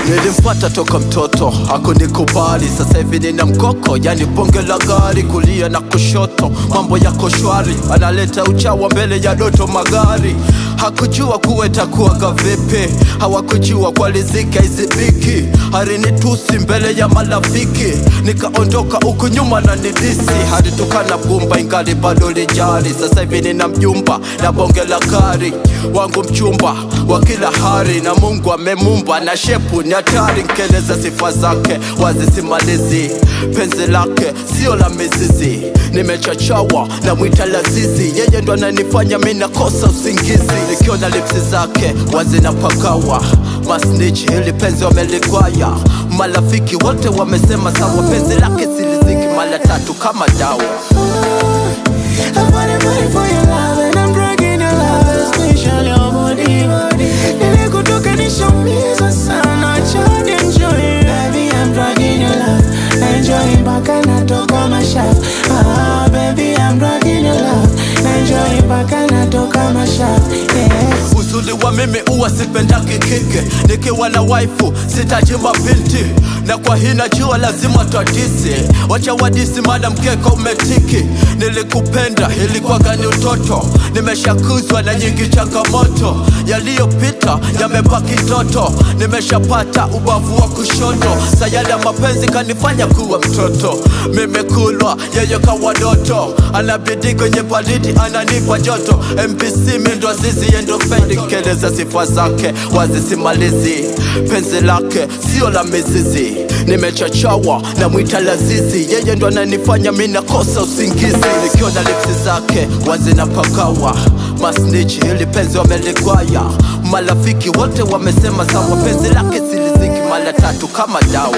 Nilimpata toka mtoto, hakunikubali. Sasa hivi nina mkoko, yani bonge la gari. Kulia na kushoto, mambo yako shwari. Analeta uchawa mbele ya doto magari. Hakujua kuwa itakuwaga vipi, hawakujua kwa riziki haizibiki. Harinitusi mbele ya marafiki, nikaondoka huku nyuma na nidisi. Halitukana bumba ingali bado lijari. Sasa hivi nina mjumba na bonge la gari. Wangu mchumba wa kila hari, na Mungu amemumba na shepu ni hatari. Nkeleza sifa zake wazi simalizi, penzi lake sio la mizizi. Nimechachawa na mwita lazizi, yeye ndo ananifanya mimi nakosa usingizi. Nikiona lipsi zake wazi na pakawa, masnitch hili penzi wamelikwaya. Marafiki wote wamesema sawa, penzi lake siliziki mara tatu kama dawa. I wanna fight for your love and I'm breaking your love, especially your body. Nilikutoka nishomiza sana, child enjoy. Baby I'm breaking your love, enjoy mpaka natoka mashavu. Ah baby I'm breaking your love, enjoy mpaka natoka mashavu. Yeah. Uzuri wa mimi uwa sipendaki kike, nikiwa na waifu sitaji mabinti. Na kwa hii najua lazima tuadisi, wacha wadisi madam keka umetiki. Nilikupenda ilikuwa gani utoto, nimeshakuzwa na nyingi changamoto. Yaliyopita yamebaki toto, nimeshapata ubavu wa kushoto. Sayada mapenzi kanifanya kuwa mtoto, mimi kulwa yeye kawa doto. Anabidi kwenye baridi ananipa joto, MPC mindo zizi yendo fendi. Keleza sifa zake wazi simalizi, penzi lake sio la mizizi. Nimechachawa na mwita lazizi, yeye ndo ananifanya mimi nakosa usingizi. Nikiona lipsi zake wazi na pakawa, masnitch hili penzi wamelikwaya. Marafiki wote wamesema sawa, penzi lake siliziki mara tatu kama dawa.